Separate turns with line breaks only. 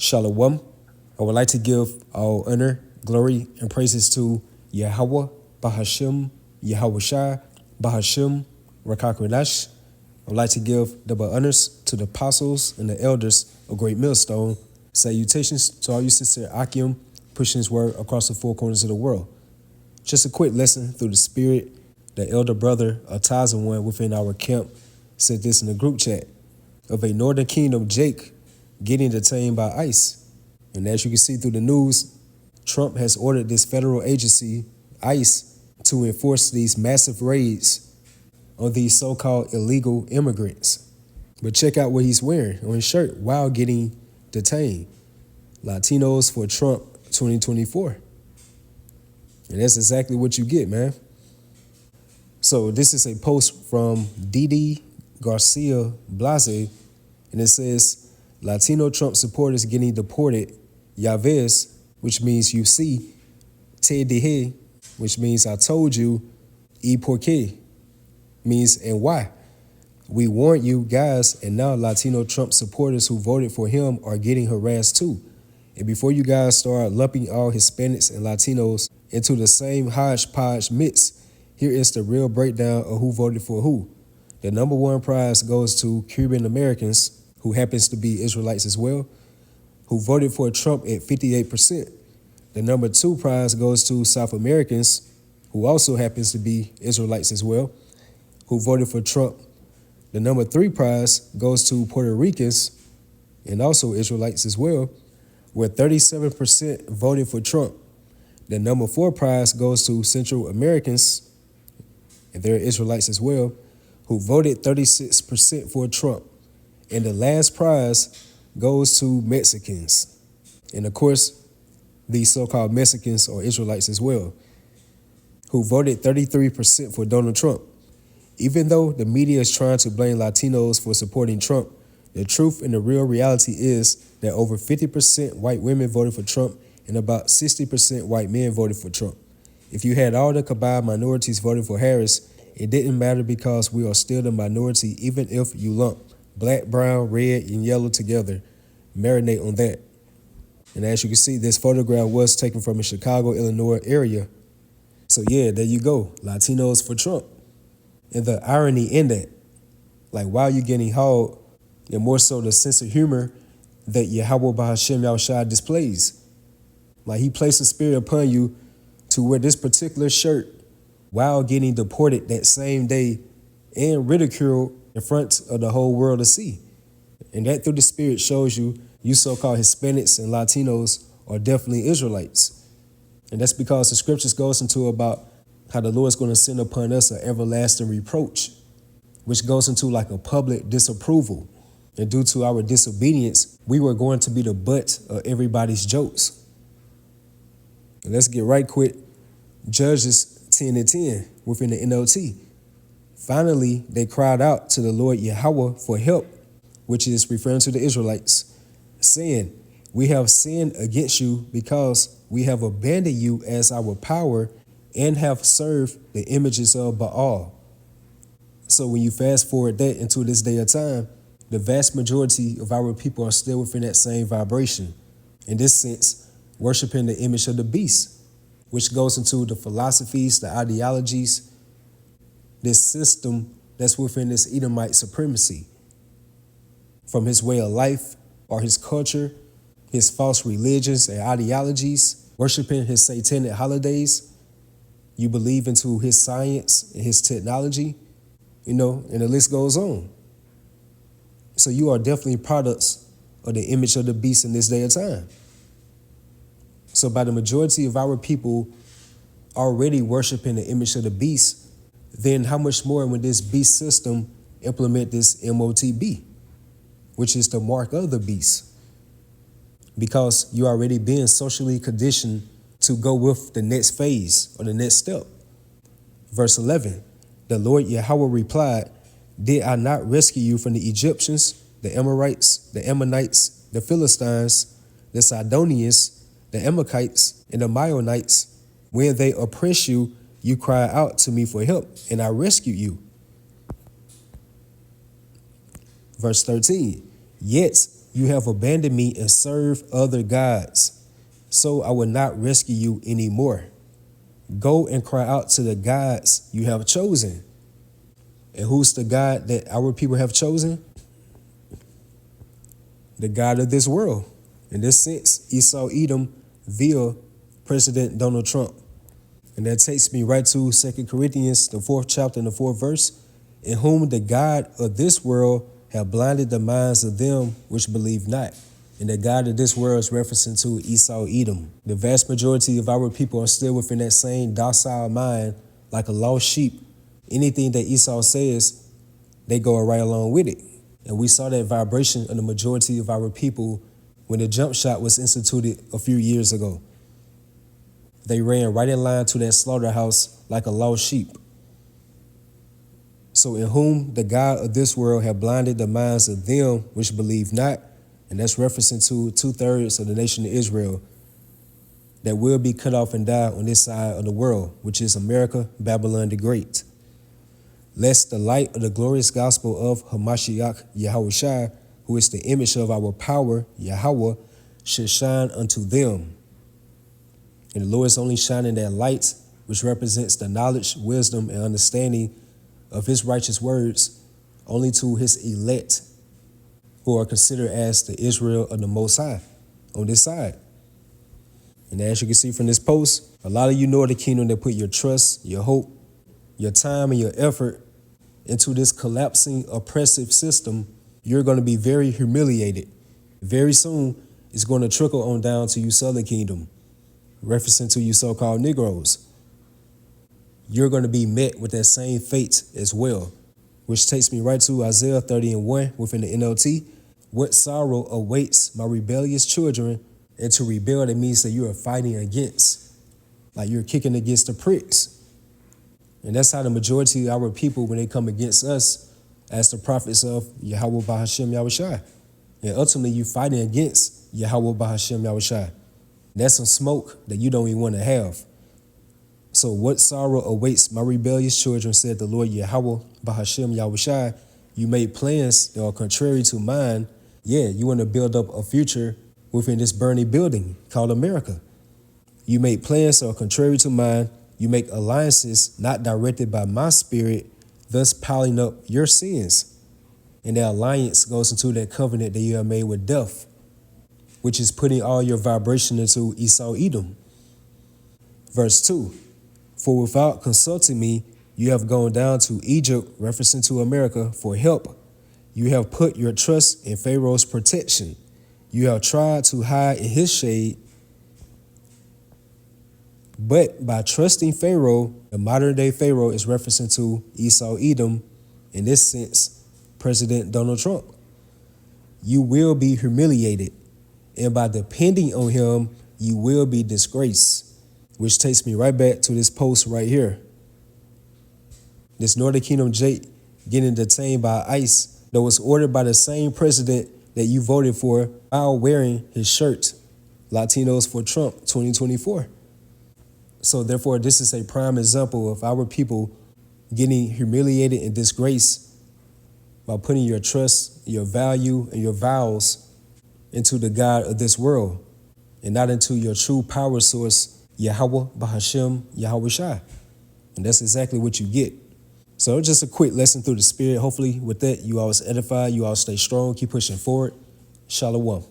Shalom. I would like to give all honor, glory, and praises to YAHAWAH BAHASHAM YAHAWASHI BAHASHAM YAHAWASHI. I would like to give double honors to the apostles and the elders of Great Millstone. Salutations to all you sincere Akim pushing his word across the four corners of the world. Just a quick lesson through the spirit. The elder brother, a Taza one within our camp, said this in the group chat of a Northern Kingdom Jake getting detained by ICE. And as you can see through the news, Trump has ordered this federal agency, ICE, to enforce these massive raids on these so-called illegal immigrants. But check out what he's wearing on his shirt while getting detained. Latinos for Trump 2024. And that's exactly what you get, man. So this is a post from Didi Garcia Blase, and it says, Latino Trump supporters getting deported, ya ves, which means you see, te dije, which means I told you, y por qué, means and why. We warned you guys, and now Latino Trump supporters who voted for him are getting harassed too. And before you guys start lumping all Hispanics and Latinos into the same hodgepodge mix, here is the real breakdown of who voted for who. The number one prize goes to Cuban Americans, who happens to be Israelites as well, who voted for Trump at 58%. The number two prize goes to South Americans, who also happens to be Israelites as well, who voted for Trump. The number three prize goes to Puerto Ricans, and also Israelites as well, where 37% voted for Trump. The number four prize goes to Central Americans, and they're Israelites as well, who voted 36% for Trump. And the last prize goes to Mexicans. And of course, these so-called Mexicans are Israelites as well, who voted 33% for Donald Trump. Even though the media is trying to blame Latinos for supporting Trump, the truth and the real reality is that over 50% white women voted for Trump and about 60% white men voted for Trump. If you had all the combined minorities voting for Harris, it didn't matter because we are still the minority even if you lump black, brown, red, and yellow together. Marinate on that. And as you can see, this photograph was taken from the Chicago, Illinois area. So yeah, there you go. Latinos for Trump. And the irony in that, like while you're getting hauled, and more so the sense of humor that YAHAWAH BAHASHAM YAHAWASHI displays. Like he placed a spirit upon you to wear this particular shirt while getting deported that same day and ridiculed in front of the whole world to see. And that through the spirit shows you so-called Hispanics and Latinos are definitely Israelites. And that's because the scriptures goes into about how the Lord's going to send upon us an everlasting reproach, which goes into like a public disapproval. And due to our disobedience, we were going to be the butt of everybody's jokes. And let's get right quick. Judges 10:10 within the NLT. Finally, they cried out to the Lord Yahawah for help, which is referring to the Israelites, saying, we have sinned against you because we have abandoned you as our power and have served the images of Baal. So when you fast forward that into this day of time, the vast majority of our people are still within that same vibration. In this sense, worshiping the image of the beast, which goes into the philosophies, the ideologies, this system that's within this Edomite supremacy, from his way of life or his culture, his false religions and ideologies, worshiping his satanic holidays. You believe into his science and his technology, and the list goes on. So you are definitely products of the image of the beast in this day of time. So by the majority of our people already worshiping the image of the beast, then how much more when this beast system implement this MOTB, which is the mark of the beast? Because you already been socially conditioned to go with the next phase or the next step. Verse 11, the Lord Yahawah replied, did I not rescue you from the Egyptians, the Amorites, the Ammonites, the Philistines, the Sidonians, the Amalekites, and the Maonites? When they oppress you, you cry out to me for help, and I rescued you. Verse 13, yet You have abandoned me and served other gods, so I will not rescue you anymore. Go and cry out to the gods you have chosen. And who's the God that our people have chosen? The God of this world. In this sense, Esau Edom via President Donald Trump. And that takes me right to 2 Corinthians, the 4th chapter and the 4th verse. In whom the God of this world have blinded the minds of them which believe not. And the God of this world is referencing to Esau Edom. The vast majority of our people are still within that same docile mind, like a lost sheep. Anything that Esau says, they go right along with it. And we saw that vibration of the majority of our people when the jump shot was instituted a few years ago. They ran right in line to that slaughterhouse like a lost sheep. So in whom the God of this world have blinded the minds of them which believe not, and that's referencing to 2/3 of the nation of Israel that will be cut off and die on this side of the world, which is America, Babylon the Great. Lest the light of the glorious gospel of Hamashiach Yahawashi, who is the image of our power, Yahweh, should shine unto them. And the Lord is only shining that light, which represents the knowledge, wisdom, and understanding of his righteous words, only to his elect, who are considered as the Israel of the Most High on this side. And as you can see from this post, a lot of you Northern Kingdom that put your trust, your hope, your time, and your effort into this collapsing, oppressive system, you're going to be very humiliated. Very soon, it's going to trickle on down to you Southern Kingdom, referencing to you so-called Negroes. You're going to be met with that same fate as well, which takes me right to Isaiah 30:1 within the NLT. What sorrow awaits my rebellious children, and to rebel, that means that you are fighting against, like you're kicking against the pricks. And that's how the majority of our people, when they come against us, as the prophets of YAHAWAH BAHASHAM YAHAWASHI. And ultimately, you're fighting against YAHAWAH BAHASHAM YAHAWASHI. That's some smoke that you don't even want to have. So what sorrow awaits my rebellious children, said the Lord YAHAWAH BAHASHAM YAHAWASHI. You made plans that are contrary to mine. Yeah, you want to build up a future within this burning building called America. You make plans that are contrary to mine. You make alliances not directed by my spirit, thus piling up your sins. And that alliance goes into that covenant that you have made with death, which is putting all your vibration into Esau Edom. Verse 2, for without consulting me, you have gone down to Egypt, referencing to America, for help. You have put your trust in Pharaoh's protection. You have tried to hide in his shade. But by trusting Pharaoh, the modern day Pharaoh is referencing to Esau Edom, in this sense, President Donald Trump. You will be humiliated, and by depending on him, you will be disgraced, which takes me right back to this post right here. This Northern Kingdom Jake getting detained by ICE that was ordered by the same president that you voted for while wearing his shirt, Latinos for Trump 2024. So therefore, this is a prime example of our people getting humiliated and disgraced by putting your trust, your value, and your vows into the God of this world and not into your true power source, YAHAWAH BAHASHAM YAHAWASHI. And that's exactly what you get. So just a quick lesson through the spirit. Hopefully with that, you all was edified, you all stay strong, keep pushing forward. Shalom.